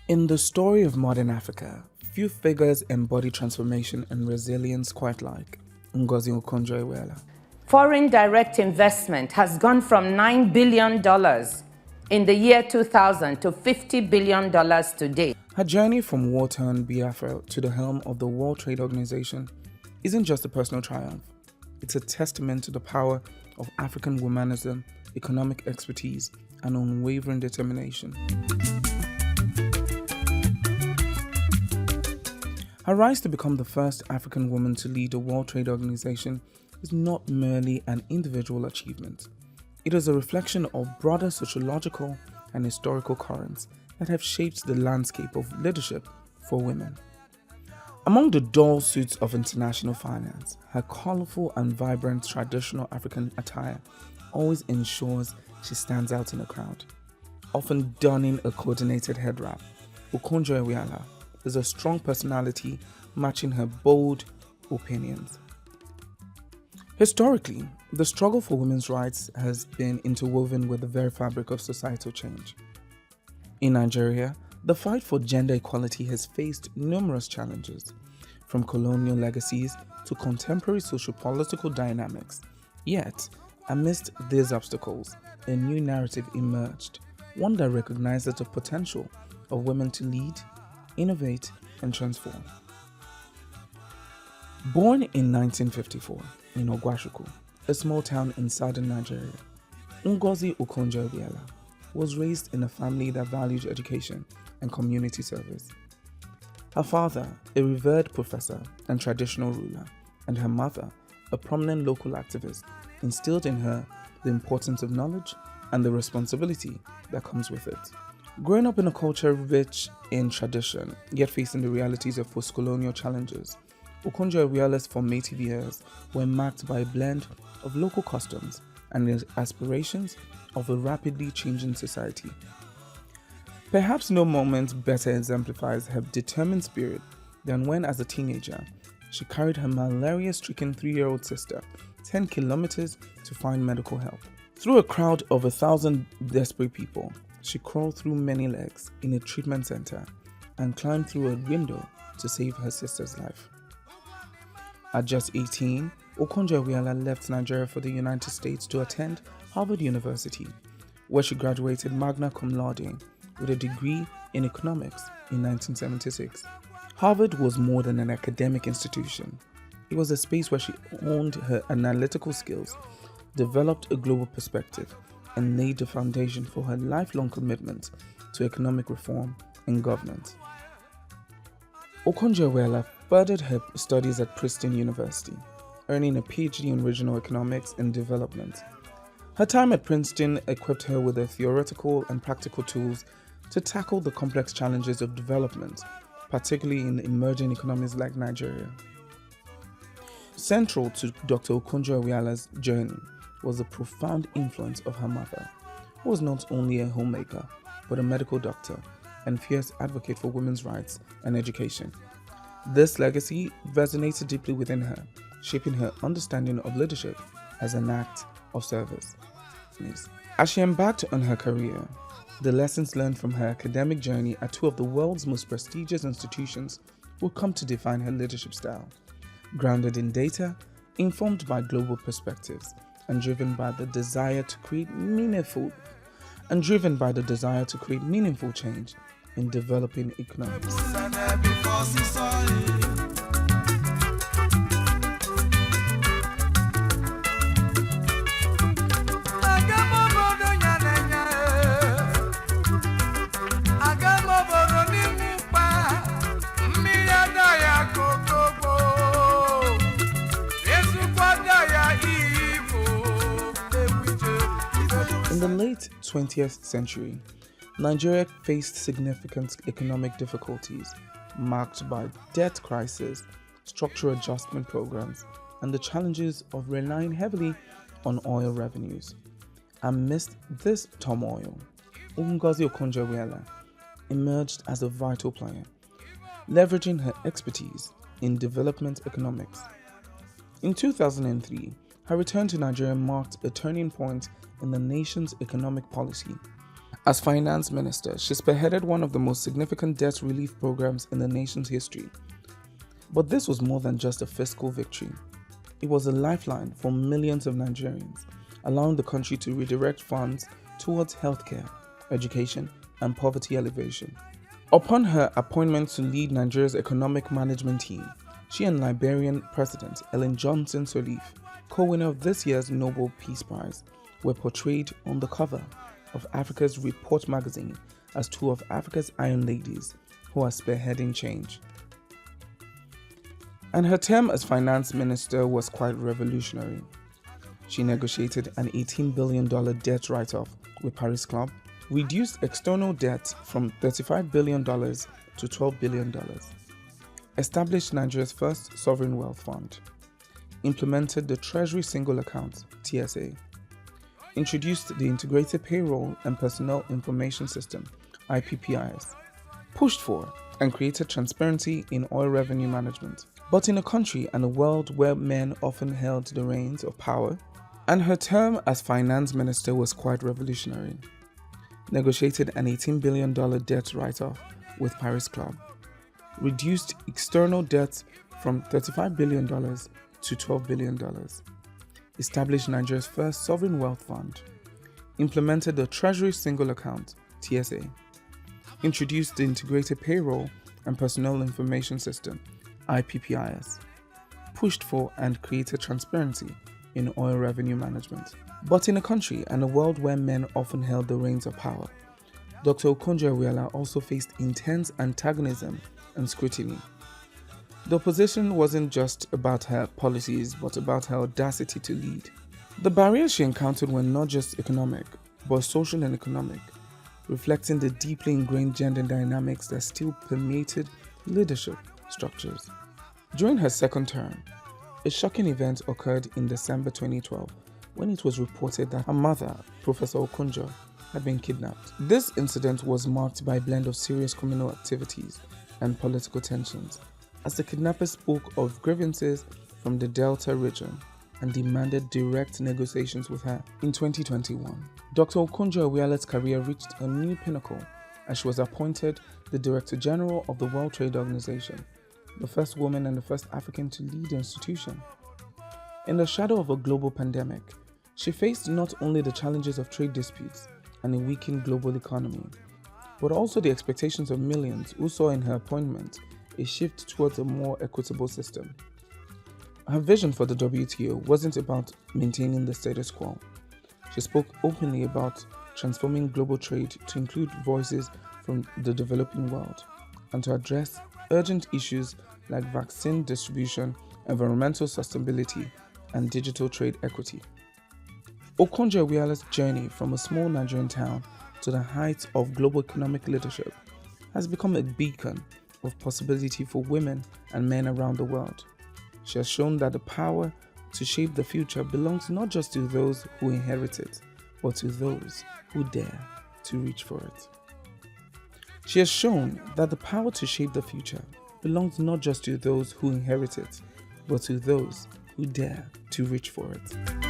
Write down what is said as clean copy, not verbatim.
In the story of modern Africa, few figures embody transformation and resilience quite like Ngozi Okonjo-Iweala. Foreign direct investment has gone from $9 billion in the year 2000 to $50 billion today. Her journey from war-torn Biafra to the helm of the World Trade Organization isn't just a personal triumph. It's a testament to the power of African womanism, economic expertise, and unwavering determination. Her rise to become the first African woman to lead the World Trade Organization is not merely an individual achievement. It is a reflection of broader sociological and historical currents that have shaped the landscape of leadership for women. Among the dull suits of international finance, her colorful and vibrant traditional African attire always ensures she stands out in a crowd. Often donning a coordinated head wrap, Okonjo-Iweala is a strong personality matching her bold opinions. Historically, the struggle for women's rights has been interwoven with the very fabric of societal change. In Nigeria, the fight for gender equality has faced numerous challenges, from colonial legacies to contemporary socio-political dynamics. Yet, amidst these obstacles, a new narrative emerged, one that recognizes the potential of women to lead, innovate, and transform. Born in 1954 in Ogwashuku, a small town in southern Nigeria, Ngozi Okonjo-Iweala was raised in a family that valued education and community service. Her father, a revered professor and traditional ruler, and her mother, a prominent local activist, instilled in her the importance of knowledge and the responsibility that comes with it. Growing up in a culture rich in tradition, yet facing the realities of post-colonial challenges, Okonjo-Iweala's formative years were marked by a blend of local customs and the aspirations of a rapidly changing society. Perhaps no moment better exemplifies her determined spirit than when, as a teenager, she carried her malaria-stricken 3-year-old sister 10 kilometers to find medical help. Through a crowd of 1,000 desperate people, she crawled through many legs in a treatment center and climbed through a window to save her sister's life. At just 18, Okonjo-Iweala left Nigeria for the United States to attend Harvard University, where she graduated magna cum laude with a degree in economics in 1976. Harvard was more than an academic institution. It was a space where she honed her analytical skills, developed a global perspective, and laid the foundation for her lifelong commitment to economic reform and governance. Okonjo-Iweala furthered her studies at Princeton University, earning a PhD in regional economics and development. Her time at Princeton equipped her with the theoretical and practical tools to tackle the complex challenges of development, particularly in emerging economies like Nigeria. Central to Dr. Okonjo-Iweala's journey was the profound influence of her mother, who was not only a homemaker, but a medical doctor and fierce advocate for women's rights and education. This legacy resonated deeply within her, shaping her understanding of leadership as an act of service. As she embarked on her career, the lessons learned from her academic journey at two of the world's most prestigious institutions would come to define her leadership style, grounded in data, informed by global perspectives, and driven by the desire to create meaningful change in developing economies. In the late 20th century, Nigeria faced significant economic difficulties marked by debt crisis, structural adjustment programs, and the challenges of relying heavily on oil revenues. Amidst this turmoil, Ngozi Okonjo-Iweala emerged as a vital player, leveraging her expertise in development economics. In 2003, her return to Nigeria marked a turning point in the nation's economic policy, As finance minister, she spearheaded one of the most significant debt relief programs in the nation's history. But this was more than just a fiscal victory. It was a lifeline for millions of Nigerians, allowing the country to redirect funds towards healthcare, education, and poverty alleviation. Upon her appointment to lead Nigeria's economic management team, she and Liberian President Ellen Johnson Sirleaf, co-winner of this year's Nobel Peace Prize, were portrayed on the cover of Africa's Report magazine as two of Africa's Iron Ladies who are spearheading change. And her term as finance minister was quite revolutionary. She negotiated an $18 billion debt write-off with Paris Club, reduced external debt from $35 billion to $12 billion, established Nigeria's first sovereign wealth fund, implemented the Treasury Single Account (TSA), introduced the Integrated Payroll and Personnel Information System (IPPIS), pushed for and created transparency in oil revenue management. But in a country and a world where men often held the reins of power, and her term as finance minister was quite revolutionary. Negotiated an $18 billion debt write-off with Paris Club, reduced external debt from $35 billion to $12 billion, established Nigeria's first sovereign wealth fund, implemented the Treasury Single Account (TSA), introduced the Integrated Payroll and Personnel Information System (IPPIS), pushed for and created transparency in oil revenue management. But in a country and a world where men often held the reins of power, Dr. Okonjo-Iweala also faced intense antagonism and scrutiny. The opposition wasn't just about her policies, but about her audacity to lead. The barriers she encountered were not just economic, but social and economic, reflecting the deeply ingrained gender dynamics that still permeated leadership structures. During her second term, a shocking event occurred in December 2012 when it was reported that her mother, Professor Okonjo, had been kidnapped. This incident was marked by a blend of serious criminal activities and political tensions, as the kidnappers spoke of grievances from the Delta region and demanded direct negotiations with her. In 2021, Dr. Okonjo-Iweala's career reached a new pinnacle as she was appointed the Director General of the World Trade Organization, the first woman and the first African to lead the institution. In the shadow of a global pandemic, she faced not only the challenges of trade disputes and a weakened global economy, but also the expectations of millions who saw in her appointment a shift towards a more equitable system. Her vision for the WTO wasn't about maintaining the status quo. She spoke openly about transforming global trade to include voices from the developing world and to address urgent issues like vaccine distribution, environmental sustainability, and digital trade equity. Okonjo-Iweala's journey from a small Nigerian town to the heights of global economic leadership has become a beacon of possibility for women and men around the world. She has shown that the power to shape the future belongs not just to those who inherit it, but to those who dare to reach for it. She has shown that the power to shape the future belongs not just to those who inherit it, but to those who dare to reach for it.